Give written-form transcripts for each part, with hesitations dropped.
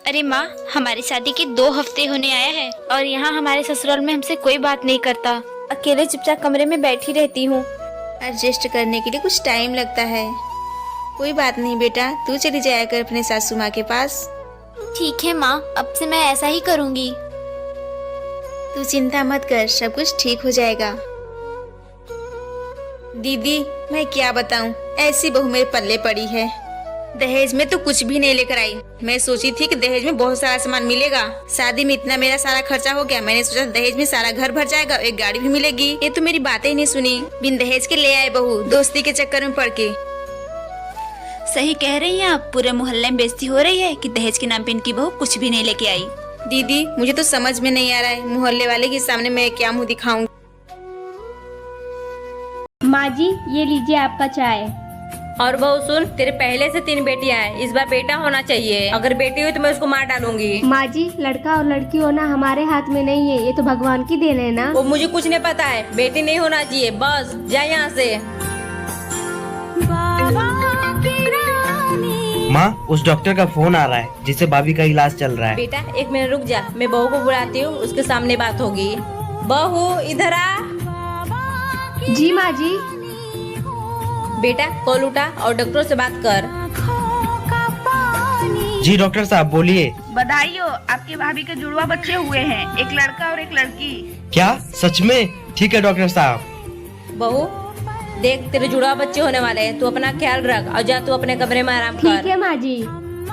अरे माँ, हमारी शादी के 2 हफ्ते होने आया है और यहाँ हमारे ससुराल में हमसे कोई बात नहीं करता। अकेले चुपचाप कमरे में बैठी रहती हूँ। एडजस्ट करने के लिए कुछ टाइम लगता है। कोई बात नहीं बेटा, तू चली जाया कर अपने सासू माँ के पास। ठीक है माँ, अब से मैं ऐसा ही करूँगी। तू चिंता मत कर, सब कुछ ठीक हो जाएगा। दीदी मैं क्या बताऊं, ऐसी बहू मेरे पल्ले पड़ी है। दहेज में तो कुछ भी नहीं लेकर आई। मैं सोची थी कि दहेज में बहुत सारा सामान मिलेगा। शादी में इतना मेरा सारा खर्चा हो गया, मैंने सोचा दहेज में सारा घर भर जाएगा, एक गाड़ी भी मिलेगी। ये तो मेरी बातें ही नहीं सुनी, बिन दहेज के ले आए बहू, दोस्ती के चक्कर में पड़ के। सही कह रही हैं आप, पूरे मोहल्ले में बेइज्जती हो रही है कि दहेज के नाम पे इनकी बहू कुछ भी नहीं लेके आई। दीदी मुझे तो समझ में नहीं आ रहा है, मोहल्ले वाले के सामने मैं क्या मुँह दिखाऊं। माँ जी ये लीजिए आपका चाय। और बहू सुन, तेरे पहले से 3 बेटियां हैं, इस बार बेटा होना चाहिए। अगर बेटी हुई तो मैं उसको मार डालूंगी। माँ जी लड़का और लड़की होना हमारे हाथ में नहीं है, ये तो भगवान की देन है ना। वो मुझे कुछ नहीं पता है, बेटी नहीं होना चाहिए, बस जा यहाँ से। माँ उस डॉक्टर का फोन आ रहा है जिससे भाभी का इलाज चल रहा है। बेटा 1 मिनट रुक जा, मैं बहू को बुलाती हूँ, उसके सामने बात होगी। बहू इधर आ। जी माँ जी। बेटा कॉल उठा और डॉक्टर से बात कर। जी डॉक्टर साहब बोलिए। बधाई हो, आपके भाभी के जुड़वा बच्चे हुए हैं, एक लड़का और एक लड़की। क्या सच में? ठीक है डॉक्टर साहब। बहू देख, तेरे जुड़वा बच्चे होने वाले हैं, तू अपना ख्याल रख और जा तू अपने कमरे में आराम कर। ठीक है माँ जी।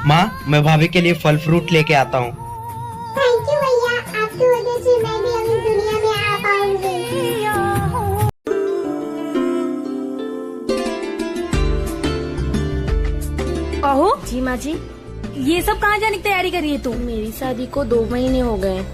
माँ मैं भाभी के लिए फल फ्रूट लेके आता हूँ। थैंक यू भैया, आपकी वजह से मैं भी अभी दुनिया में आ पाऊंगी। बहू जी माँ जी। ये सब कहाँ जाने की तैयारी कर रही है तू? मेरी शादी को 2 महीने हो गए,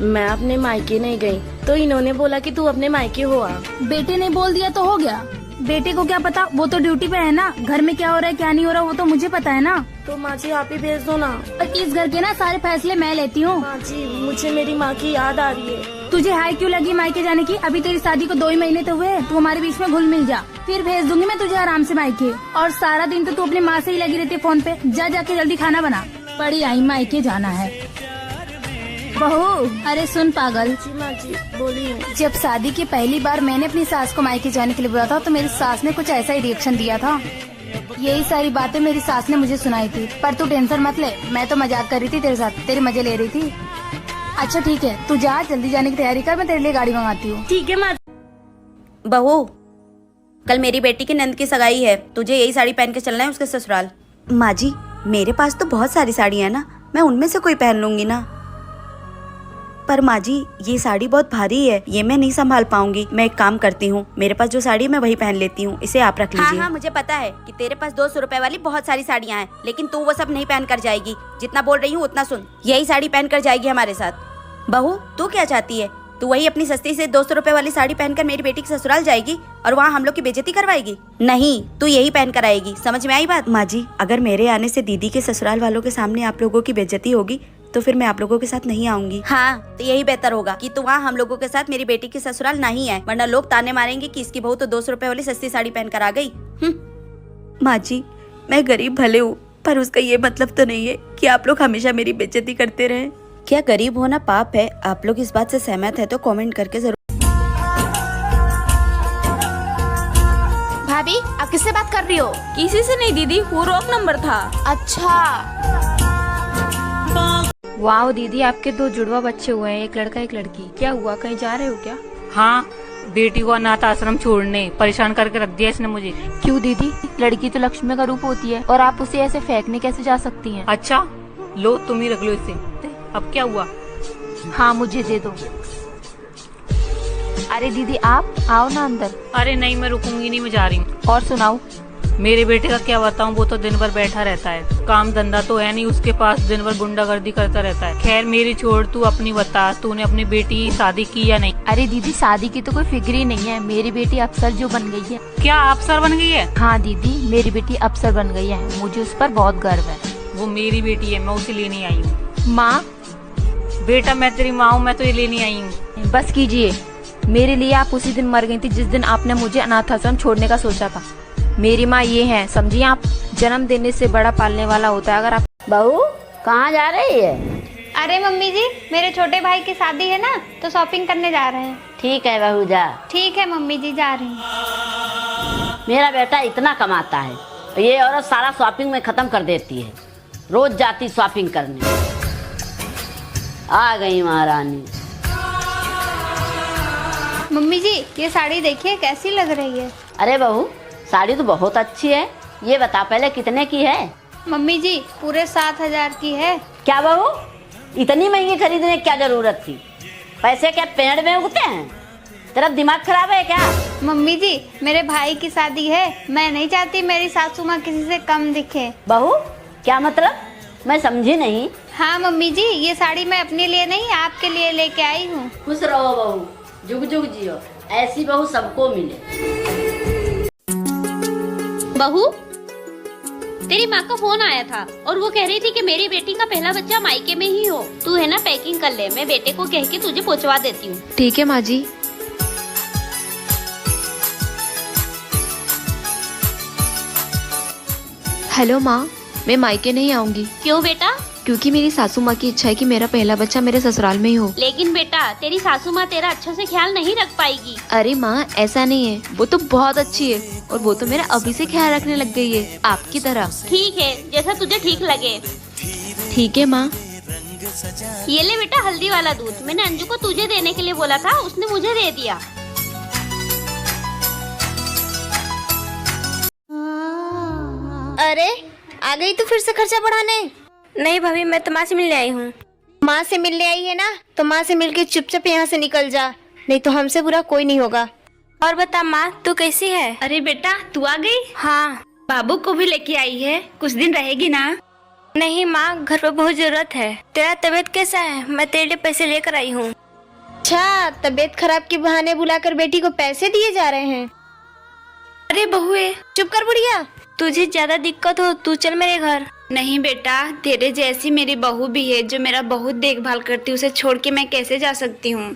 मैं अपने मायके नहीं गई, तो इन्होंने बोला कि तू अपने मायके हो आ। बेटे ने बोल दिया तो हो गया, बेटे को क्या पता, वो तो ड्यूटी पे है ना। घर में क्या हो रहा है क्या नहीं हो रहा वो तो मुझे पता है ना। तो माँ जी आप ही भेज दो ना। और इस घर के ना सारे फैसले मैं लेती हूँ। माँ जी मुझे मेरी माँ की याद आ रही है। तुझे हाई क्यों लगी मायके जाने की? अभी तेरी शादी को 2 ही महीने तो हुए, तू हमारे बीच में घुल मिल जा, फिर भेज दूंगी मैं तुझे आराम से मायके। और सारा दिन तो तू अपनी माँ से ही लगी रहती है फोन पे। जा जाके जल्दी खाना बना, पड़ी आई मायके जाना है। बहू अरे सुन पागल। जी माँ जी बोलिए। जब शादी की पहली बार मैंने अपनी सास को मायके जाने के लिए बोला था तो मेरी सास ने कुछ ऐसा ही रिएक्शन दिया था। यही सारी बातें मेरी सास ने मुझे सुनाई थी, पर तू टेंशन मत ले, मैं तो मजाक कर रही थी तेरे साथ, तेरे मजे ले रही थी। अच्छा ठीक है, तू जा जल्दी जाने की तैयारी कर, मैं तेरे लिए गाड़ी मंगाती हूँ। ठीक है माँ। बहू कल मेरी बेटी की नंद की सगाई है, तुझे यही साड़ी पहन के चलना है उसके ससुराल। माँ जी मेरे पास तो बहुत सारी साड़ियाँ है ना, मैं उनमें से कोई पहन लूंगी ना। पर माँ जी ये साड़ी बहुत भारी है, ये मैं नहीं संभाल पाऊंगी। मैं एक काम करती हूँ, मेरे पास जो साड़ी है मैं वही पहन लेती हूँ, इसे आप रख लीजिए। हाँ हाँ मुझे पता है कि तेरे पास 200 रुपए वाली बहुत सारी साड़ियाँ हैं, लेकिन तू वो सब नहीं पहन कर जाएगी। जितना बोल रही हूँ उतना सुन, यही साड़ी पहन कर जाएगी हमारे साथ। बहू तू क्या चाहती है? तू वही अपनी सस्ती से 200 रुपए वाली साड़ी पहनकर मेरी बेटी के ससुराल जाएगी और वहाँ हम लोग की बेइज्जती करवाएगी? नहीं, तू यही पहन कर आएगी, समझ में आई बात? माँ जी अगर मेरे आने से दीदी के ससुराल वालों के सामने आप लोगों की बेइज्जती होगी तो फिर मैं आप लोगों के साथ नहीं आऊंगी। हाँ तो यही बेहतर होगा कि तू वहाँ हम लोगों के साथ मेरी बेटी के ससुराल नहीं आए, वरना लोग ताने मारेंगे कि इसकी बहू तो 200 रुपए वाली सस्ती साड़ी पहन कर आ गई। माँ जी मैं गरीब भले हूँ, पर उसका ये मतलब तो नहीं है कि आप लोग हमेशा मेरी बेइज्जती करते रहे। क्या गरीब होना पाप है? आप लोग इस बात से सहमत है तो कमेंट करके जरूर। भाभी आप किससे बात कर रही हो? किसी से नहीं दीदी, वो रॉन्ग नंबर था। अच्छा। वाह दीदी आपके 2 जुड़वा बच्चे हुए हैं, एक लड़का एक लड़की। क्या हुआ, कहीं जा रहे हो क्या? हाँ बेटी को अनाथ आश्रम छोड़ने परेशान करके रख दिया इसने मुझे। क्यों दीदी, लड़की तो लक्ष्मी का रूप होती है और आप उसे ऐसे फेंकने कैसे जा सकती हैं? अच्छा लो तुम ही रख लो इसे। अब क्या हुआ? हाँ मुझे दे दो। अरे दीदी आप आओ ना अंदर। अरे नहीं मैं रुकूंगी नहीं, मैं जा रही हूँ। और सुनाओ। मेरे बेटे का क्या बताऊँ, वो तो दिन भर बैठा रहता है, काम धंधा तो है नहीं उसके पास, दिन भर गुंडागर्दी करता रहता है। खैर मेरी छोड़, तू अपनी बता, तूने अपनी बेटी की शादी की या नहीं? अरे दीदी शादी की तो कोई फिक्र ही नहीं है, मेरी बेटी अफसर जो बन गई है। क्या अफसर बन गई है? हाँ दीदी मेरी बेटी अफसर बन गई है, मुझे उस पर बहुत गर्व है। वो मेरी बेटी है, मैं उसे लेने आई हूँ। माँ बेटा मैं तेरी माँ हूँ, मैं तो ये लेने आई हूँ। बस कीजिए, मेरे लिए आप उसी दिन मर गई थी जिस दिन आपने मुझे अनाथ आश्रम छोड़ने का सोचा था। मेरी माँ ये है, समझिए आप, जन्म देने से बड़ा पालने वाला होता है। अगर आप बहू कहाँ जा रही है? अरे मम्मी जी, मेरे छोटे भाई की शादी है ना, तो शॉपिंग करने जा रहे हैं। ठीक है बहू जा। ठीक है मम्मी जी, जा रही हूँ। मेरा बेटा इतना कमाता है, ये औरत सारा शॉपिंग में खत्म कर देती है। रोज जाती शॉपिंग करने। आ गई महारानी। मम्मी जी, ये साड़ी देखिए कैसी लग रही है। अरे बहू, साड़ी तो बहुत अच्छी है। ये बता पहले कितने की है? मम्मी जी, पूरे 7,000 की है। क्या बहू, इतनी महंगी खरीदने की क्या जरूरत थी? पैसे क्या पेड़ में उगते हैं? तेरा दिमाग खराब है क्या? मम्मी जी, मेरे भाई की शादी है, मैं नहीं चाहती मेरी सासू माँ किसी से कम दिखे। बहू, क्या मतलब? मैं समझी नहीं। हाँ मम्मी जी, ये साड़ी मैं अपने लिए नहीं, आपके लिए लेके आई हूँ। खुश रहो बहू, जुग जुग जियो, ऐसी बहू सबको मिले। बहू, तेरी माँ का फोन आया था और वो कह रही थी कि मेरी बेटी का पहला बच्चा मायके में ही हो। तू है ना पैकिंग कर ले, मैं बेटे को कह के तुझे पहुँचवा देती हूँ। ठीक है माँ जी। हेलो माँ, मैं मायके नहीं आऊंगी। क्यों बेटा? क्योंकि मेरी सासू माँ की इच्छा है कि मेरा पहला बच्चा मेरे ससुराल में ही हो। लेकिन बेटा, तेरी सासू माँ तेरा अच्छे से ख्याल नहीं रख पाएगी। अरे माँ, ऐसा नहीं है, वो तो बहुत अच्छी है और वो तो मेरा अभी से ख्याल रखने लग गई है, आपकी तरह। ठीक है, जैसा तुझे ठीक लगे। ठीक है माँ। ये ले बेटा हल्दी वाला दूध, मैंने अंजू को तुझे देने के लिए बोला था, उसने मुझे दे दिया। अरे आ गई तू फिर से खर्चा बढ़ाने? नहीं भाभी, मैं तो माँ से मिलने आई हूँ। माँ से मिलने आई है ना, तो माँ से मिलके चुपचाप यहाँ से निकल जा, नहीं तो हमसे बुरा कोई नहीं होगा। और बता माँ, तू कैसी है? अरे बेटा, तू आ गई? हाँ। बाबू को भी लेके आई है, कुछ दिन रहेगी ना? नहीं माँ, घर पे बहुत जरूरत है। तेरा तबीयत कैसा है? मैं तेरे लिए पैसे लेकर आई हूँ। अच्छा, तबीयत खराब के बहाने बुलाकर बेटी को पैसे दिए जा रहे हैं? अरे बहुए, चुप कर बुढ़िया। तुझे ज्यादा दिक्कत हो तू चल मेरे घर। नहीं बेटा, तेरे जैसी मेरी बहू भी है जो मेरा बहुत देखभाल करती है, उसे छोड़ के मैं कैसे जा सकती हूँ?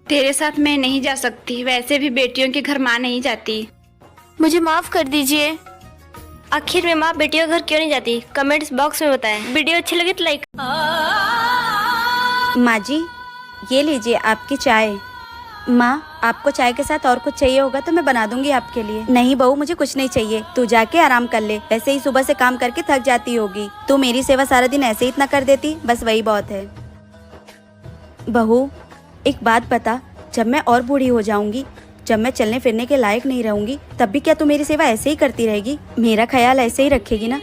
तेरे साथ मैं नहीं जा सकती, वैसे भी बेटियों के घर माँ नहीं जाती। मुझे माफ कर दीजिए। आखिर में माँ बेटियों घर क्यों नहीं जाती? कमेंट्स बॉक्स में बताएं। वीडियो अच्छी लगी तो लाइक। माँ जी, ये लीजिए आपकी चाय। माँ, आपको चाय के साथ और कुछ चाहिए होगा तो मैं बना दूंगी आपके लिए। नहीं बहू, मुझे कुछ नहीं चाहिए, तू जाके आराम कर ले। वैसे ही सुबह से काम करके थक जाती होगी, तू मेरी सेवा सारा दिन ऐसे ही इतना कर देती, बस वही बहुत है। बहू, एक बात बता, जब मैं और बूढ़ी हो जाऊंगी, जब मैं चलने फिरने के लायक नहीं रहूंगी, तब भी क्या तू मेरी सेवा ऐसे ही करती रहेगी? मेरा ख्याल ऐसे ही रखेगी ना?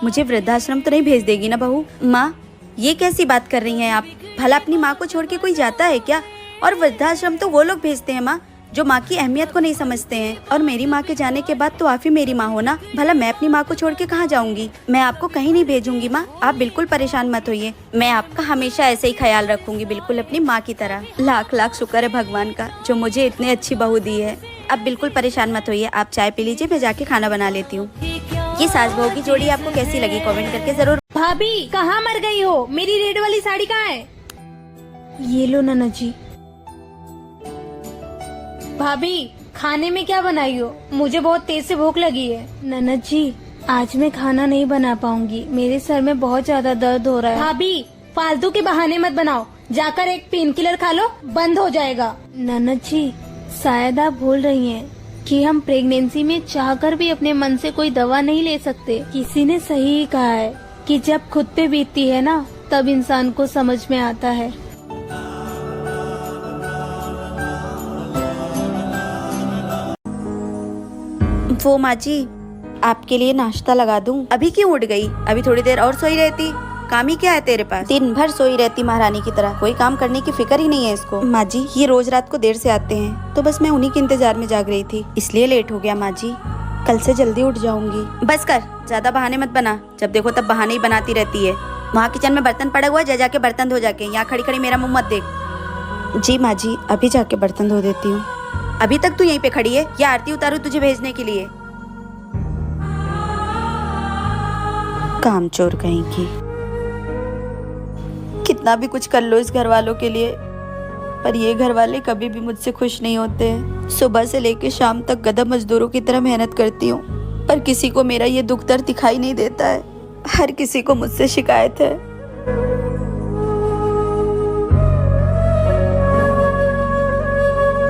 मुझे वृद्धाश्रम तो नहीं भेज देगी ना बहू? माँ, ये कैसी बात कर रही हैं आप? भला अपनी माँ को छोड़ के कोई जाता है क्या? और वृद्धाश्रम तो वो लोग भेजते हैं माँ जो माँ की अहमियत को नहीं समझते हैं। और मेरी माँ के जाने के बाद तो आप ही मेरी माँ हो ना, भला मैं अपनी माँ को छोड़ के कहाँ जाऊंगी? मैं आपको कहीं नहीं भेजूंगी माँ, आप बिल्कुल परेशान मत होइए। मैं आपका हमेशा ऐसे ही ख्याल रखूंगी, बिल्कुल अपनी माँ की तरह। लाख लाख शुक्र है भगवान का जो मुझे इतनी अच्छी बहू दी है। अब बिल्कुल परेशान मत होइए, आप चाय पी लीजिए, मैं जाके खाना बना लेती हूँ। ये सास बहू की जोड़ी आपको कैसी लगी कमेंट करके जरूर। भाभी, कहाँ मर गई हो? मेरी रेड वाली साड़ी कहाँ है? ये लो नन्ना जी। भाभी, खाने में क्या बनाई हो? मुझे बहुत तेज से भूख लगी है। नन्ना जी, आज मैं खाना नहीं बना पाऊंगी, मेरे सर में बहुत ज्यादा दर्द हो रहा है। भाभी, फालतू के बहाने मत बनाओ, जाकर एक पेन किलर खा लो, बंद हो जाएगा। नन्ना जी, शायद आप भूल रही हैं कि हम प्रेगनेंसी में चाहकर भी अपने मन से कोई दवा नहीं ले सकते। किसी ने सही ही कहा है कि जब खुद पे बीतती है ना, तब इंसान को समझ में आता है। वो माँ जी, आपके लिए नाश्ता लगा दूं? अभी क्यों उठ गई? अभी थोड़ी देर और सोई रहती। काम ही क्या है तेरे पास? दिन भर सोई रहती महारानी की तरह, कोई काम करने की फिक्र ही नहीं है इसको। माँ जी, ये रोज रात को देर से आते हैं, तो बस मैं उन्हीं के इंतजार में जाग रही थी, इसलिए लेट हो गया। माँ जी, कल से जल्दी उठ जाऊंगी। बस कर, ज्यादा बहाने मत बना, जब देखो तब बहाने ही बनाती रहती है। वहाँ किचन में बर्तन पड़ा हुआ है, जा जाके बर्तन धो जाके, यहाँ खड़ी खड़ी मेरा मुँह मत देख। जी माँ जी, अभी जाके बर्तन धो देती हूँ। अभी तक तू यहीं पे खड़ी है या आरती उतारू तुझे भेजने के लिए? कामचोर कहीं की। कितना भी कुछ कर लो इस घर वालों के लिए, पर ये घर वाले कभी भी मुझसे खुश नहीं होते हैं। सुबह से लेकर शाम तक गधा मजदूरों की तरह मेहनत करती हूँ, पर किसी को मेरा ये दुख दर्द दिखाई नहीं देता है। हर किसी को मुझसे शिकायत है।